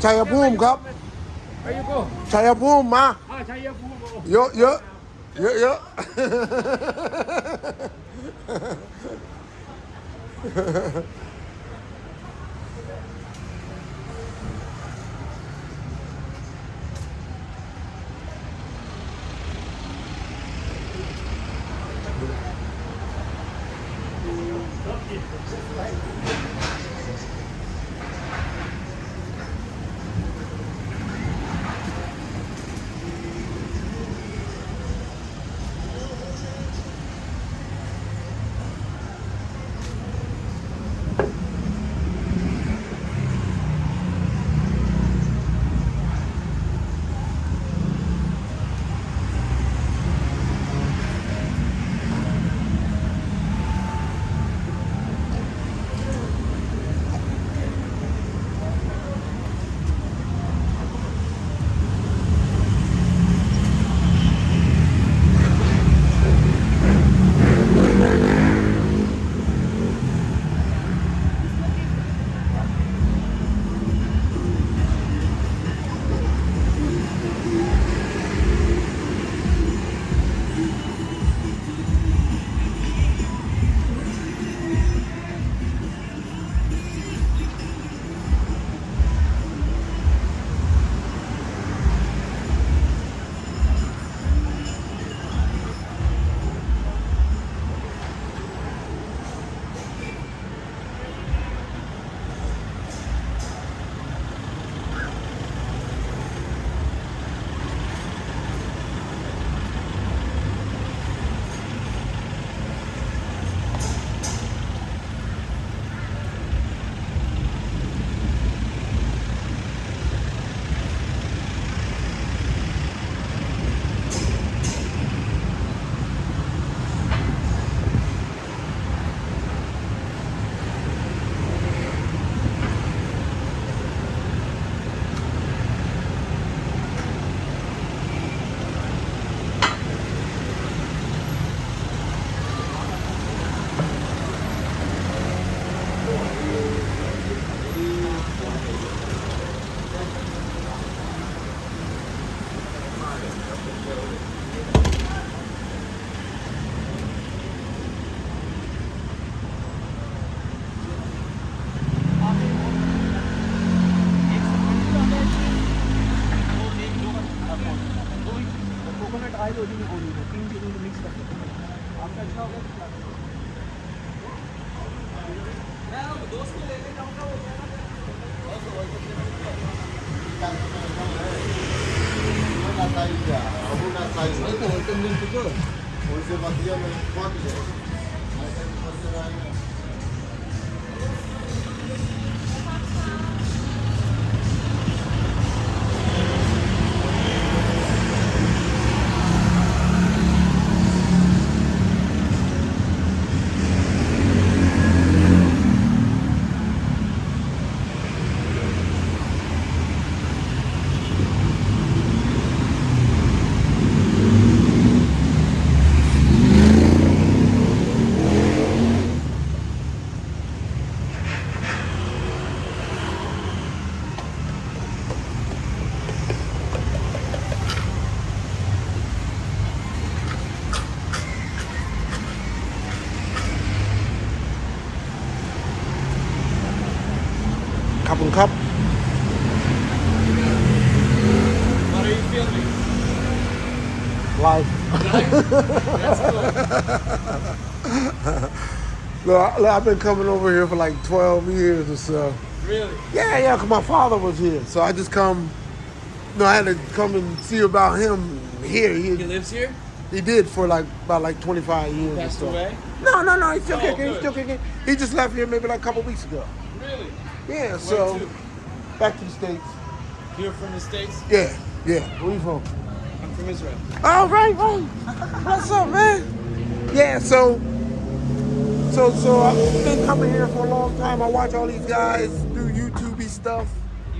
ชัยภูมิครับ Where you go? ชัยภูมิมา ชัยภูมิ เยอะเยอะเยอะเยอะ ขอบคุณครับ What are you filming? Live. That's cool. Look, I've been coming over here for like 12 years or so. Really? Yeah, because my father was here. So I just come, I had to come and see about him here. He lives here? He did for about 25 years or Passed so. away? No, he's still Oh, kicking. good. He's still kicking. He just left here maybe like a couple weeks ago. Really? Yeah, Where so to? back to the States. You're from the States? Yeah. Where you from? I'm from Israel. Oh, right. What's up, man? Yeah, so I've been coming here for a long time. I watch all these guys do YouTube stuff.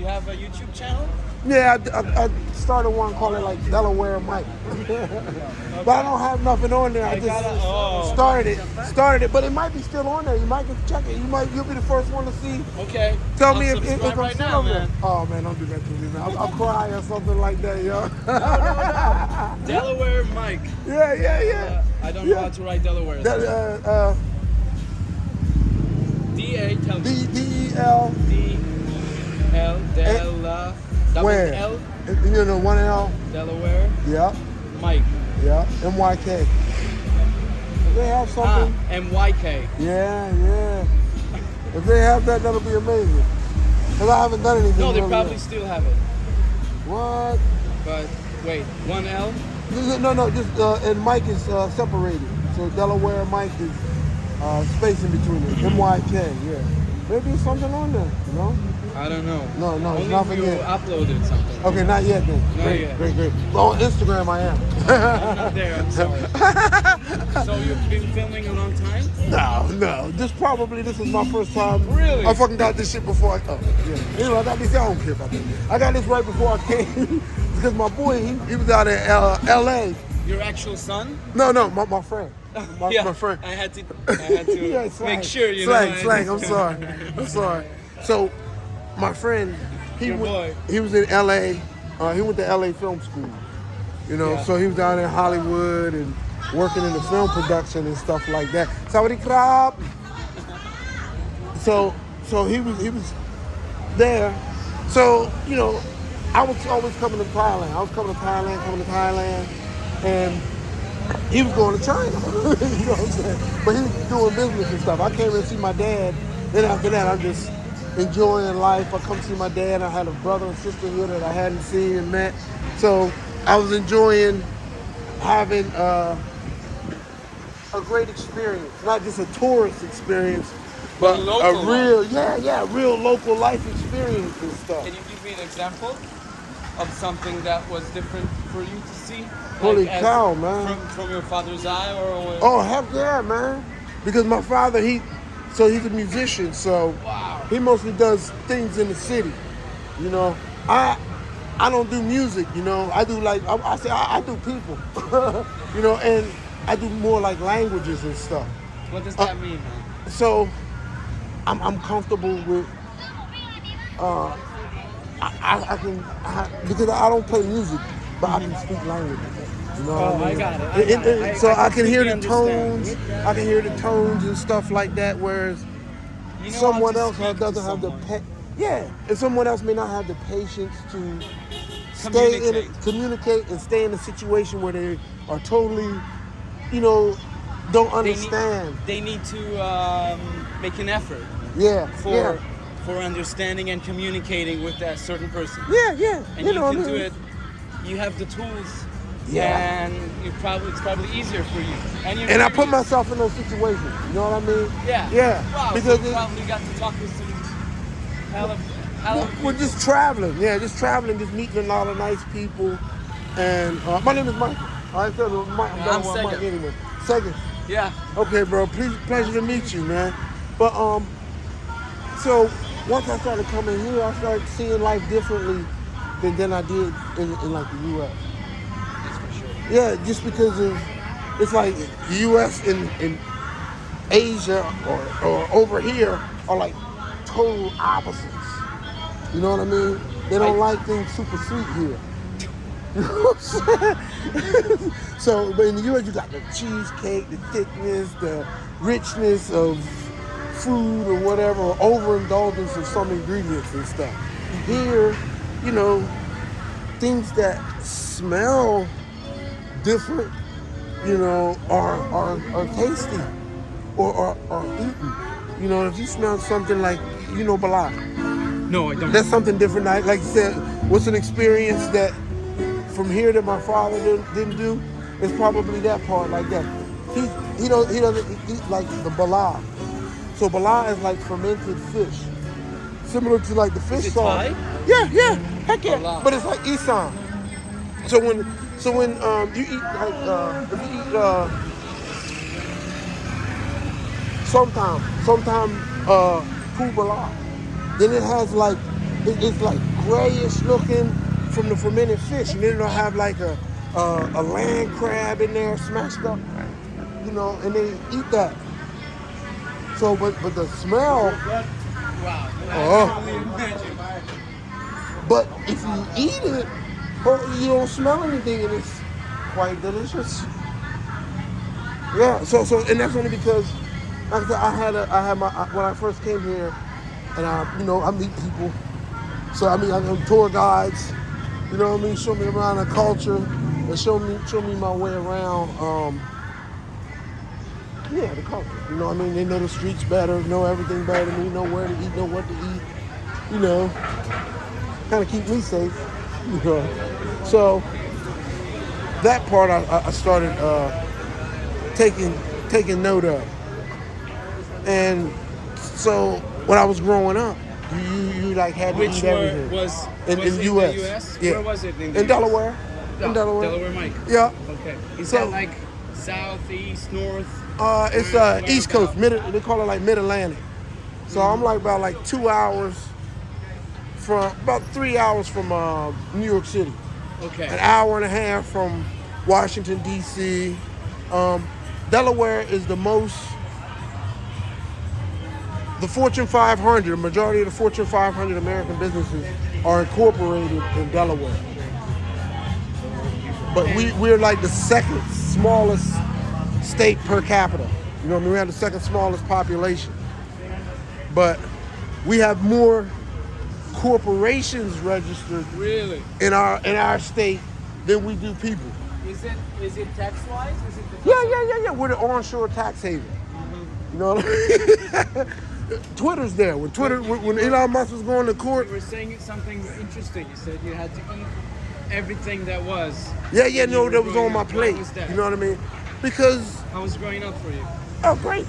You have a YouTube channel? Yeah, I started one called it like Delaware Myk. But I don't have nothing on there. I just started it, but it might be still on there. You might just check it. You'll be the first one to see. Okay. Tell I'll me if subscribe I'm right still now, over there. man. Oh man, don't do that to me, man. I'll cry or something like that, yo. No. Delaware Myk. Yeah. I don't know how to write Delaware. That, D-A, tell me. DEL. D-L, Dela, double Where? L, You know, one L. Delaware, Yeah. Myk. Yeah. MYK. If they have something. M-Y-K. Yeah. If they have that, that'll be amazing. Because I haven't done anything. No, they really probably yet. still have it. What? But wait, one L? No. Just and Mike is separated. So Delaware Mike is space in between it. MYK. Yeah. Maybe it's something on there. You know? I don't know. No, Only it's nothing if you yet. uploaded something. Okay, not yet then. Not Great, yet. great. Well, on Instagram I am. I'm not there, I'm sorry. So you've been filming a long time? No. This is my first time. Really? I fucking got this shit before I yeah. Anyway, I got this. I don't care about that. I got this right before I came because my boy he was out in L.A. Your actual son? No, my friend. My friend. I had to Yeah, make sure you slang. know. I'm sorry. So, my friend, Your boy. he was in L.A. He went to L.A. film school. You know, Yeah. so he was down in Hollywood and working in the film production and stuff like that. Sawadee krab. So he was there. So, you know, I was always coming to Thailand. coming to Thailand, and he was going to China. You know what I'm saying? But he was doing business and stuff. I came and see my dad. Then after that, I'm just enjoying life. I come see my dad. I had a brother and sister here that I hadn't seen and met. So I was enjoying having a great experience, not just a tourist experience, but A local a real local life experience and stuff. Can you give me an example of something that was different for you to see? Holy Like, cow, man. From your father's eye or Oh, heck yeah, man. Because my father, he's a musician, so Wow. he mostly does things in the city. You know, I don't do music, you know. I do like, I do people, you know, and I do more like languages and stuff. What does that mean, man? So I'm comfortable with, because I don't play music, but I can speak languages. You know what I mean? I got it. So I can hear the completely understand. tones. I can hear the tones and stuff like that. Whereas You know someone how to else speak to doesn't have the someone. and someone else may not have the patience to stay in it, Communicate. communicate, and stay in a situation where they are totally, you know, don't understand. They need to make an effort Yeah. for understanding and communicating with that certain person. Yeah. And you you know can what I do mean? it. You have the tools. Yeah. And it's probably easier for you. And I put myself in those situations. You know what I mean? Yeah. Wow, Because so you probably got to talk with some hell of we're just traveling. Yeah, just traveling, just meeting a lot of nice people. And my name is Michael. I said Mike. I'm Mike Sega. anyway. Sega. Yeah. Okay, bro. Pleasure to meet you, man. But so once I started coming here, I started seeing life differently than I did in like the U.S. That's for sure. Yeah, just because of it's like the U.S. and Asia or over here are like total opposites. You know what I mean? They don't like things super sweet here. You know what I'm saying? So, but in the U.S. you got the cheesecake, the thickness, the richness of food or whatever, or overindulgence of some ingredients and stuff. Here, you know, things that smell different, you know, are tasty or are eaten. You know, if you smell something like, you know, bala, No, I don't. that's something different. Like you said, what's an experience that from here that my father didn't do? It's probably that part like that. He doesn't eat like the bala. So bala is like fermented fish, similar to like the fish Is it sauce. Thai? Yeah, heck yeah. Bala. But it's like isam. So when you eat like if you eat sometime food bala, then it has like it's like grayish looking from the fermented fish, and then they'll have like a land crab in there smashed up, you know, and they eat that. So, but the smell, Wow, I can oh, only imagine. but if you eat it, oh, you don't smell anything, and it's quite delicious. Yeah. So, and that's only because, like I said, I had my when I first came here, and I meet people. So I mean, I'm tour guides. You know what I mean? Show me around the culture, and show me my way around. Yeah, the culture. You know what I mean? They know the streets better, know everything better than me, know where to eat, know what to eat. You know, kind of keep me safe. You know, so that part I started taking note of, and so when I was growing up, you like had to Which eat were everything was in the in the U.S. U.S.? Yeah, Where was it in the in U.S.? Delaware, in Oh, Delaware. Delaware Myk. Yeah. Okay. Is So that like south, east, north? it's Where East Coast, about? they call it like Mid Atlantic. So I'm like about like 2 hours from about 3 hours from New York City, Okay. an hour and a half from Washington D.C. Delaware is the Fortune 500. The majority of the Fortune 500 American businesses are incorporated in Delaware, but And we're like the second smallest state per capita. You know what I mean? We have the second smallest population, but we have more corporations registered really, in our state than we do people. is it tax wise? Is it Yeah, because of? yeah, yeah, yeah. We're the onshore tax haven. Mhm. You know what I mean? Twitter's there. But When Elon Musk was going to court, you were saying something interesting. You said you had to eat everything that was. yeah, yeah, When you no, were that was growing on my up. Why plate. was that? You know what I mean? Because, How was growing up for you? oh, great.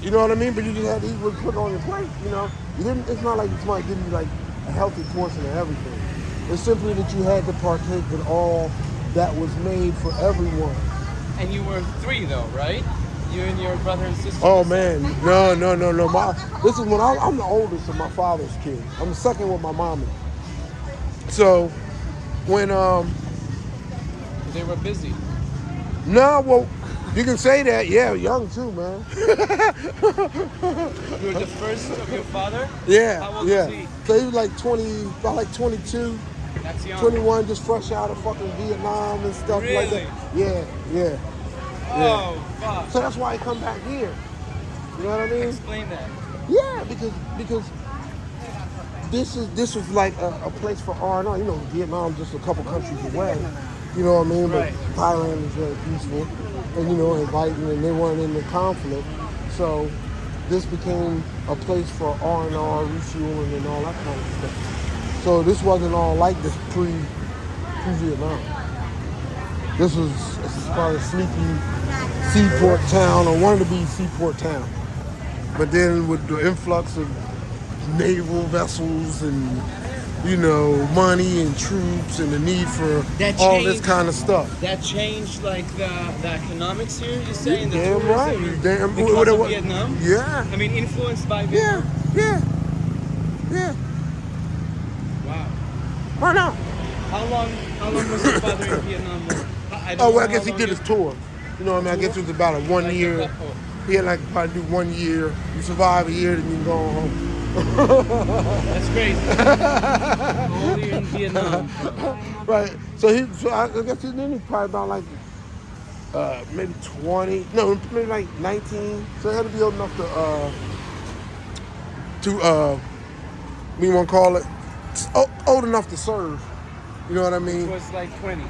You know what I mean? But you just had to eat what put on your plate. You know, you didn't. It's not like somebody giving you like a healthy portion of everything. It's simply that you had to partake in all that was made for everyone. And you were three though, right? You and your brother and sister. Oh You said. man, no, no, no, no. This is when I'm the oldest of my father's kids. I'm the second with my mama. So when They were busy. no, well, you can say that. Yeah, young too, man. You were the first of your father. Yeah, How old was yeah. he? So he was like 20, about like 22, That's young. 21, just fresh out of fucking Vietnam and stuff like that. Really? Yeah, yeah, yeah. Oh fuck. So that's why he come back here. You know what I mean? Explain that. Yeah, because this was like a place for R&R. You know, Vietnam just a couple countries away. You know what I mean? Right. But Thailand is very peaceful, and inviting, and they weren't in the conflict. So this became a place for R&R, refueling, and all that kind of stuff. So this wasn't all like this pre-Vietnam. This is probably a sneaky seaport town, or wanted to be seaport town. But then with the influx of naval vessels and money and troops and the need for That all this changed. kind of stuff. That changed like the economics here. You You say in the damn right. tourism You damn because of Vietnam. Yeah. I mean, influenced by Yeah. Vietnam. Yeah. Yeah. Wow. Why not? How long? How long was your father in Vietnam? I don't Oh know well, I how guess he long did you- his tour. You know what I mean? I guess it was about a 1 year. couple. He had like probably do 1 year. You survive a year, then you can go home. That's crazy. Only in Vietnam. Right. So I guess then he's probably about like maybe 20. No, maybe like 19. So he had to be old enough to we want to call it old enough to serve. You know what I It mean? was like 20,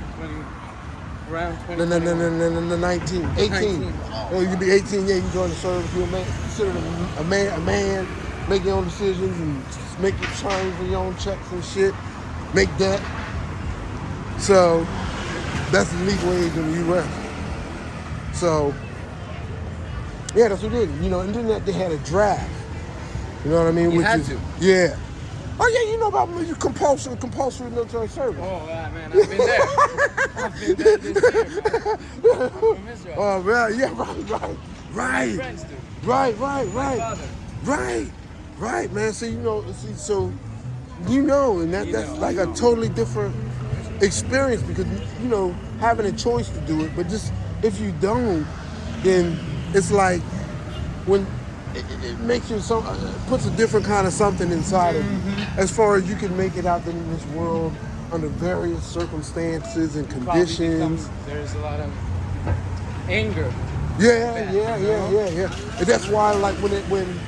around 20. No, no, no, no, no, no, no, 19, 18. 19. Oh, you can be 18, yeah, you can join the service. You're a man, considered a man, make your own decisions and make your signs for your own checks and shit, make debt. So that's the legal age in the U.S. So yeah, that's what it is. And then they had a draft. You know what I mean? You had to. Yeah. Oh yeah, you know about compulsory military service. Oh man, I've been there. I've been there this year, man. I'm from Israel. Oh man, yeah, My right. friends do. Right, My father. right, man. So And You that's know. like a totally different experience because having a choice to do it, but just if you don't, then it's like when it makes you puts a different kind of something inside of you, as far as you can make it out in this world under various circumstances and Probably conditions. there's a lot of anger. Yeah, Back, yeah, you yeah, know? yeah, yeah. And that's why, like when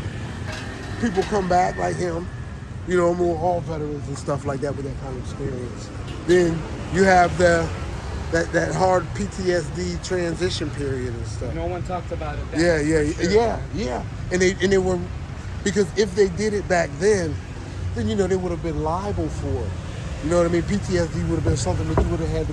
people come back like him, more all veterans and stuff like that with that kind of experience. Then you have that hard PTSD transition period and stuff. No one talked about it that Yeah, much yeah, for sure, yeah, man. yeah. And they were because if they did it back then they would have been liable for it. You know what I mean? PTSD would have been something that you would have had to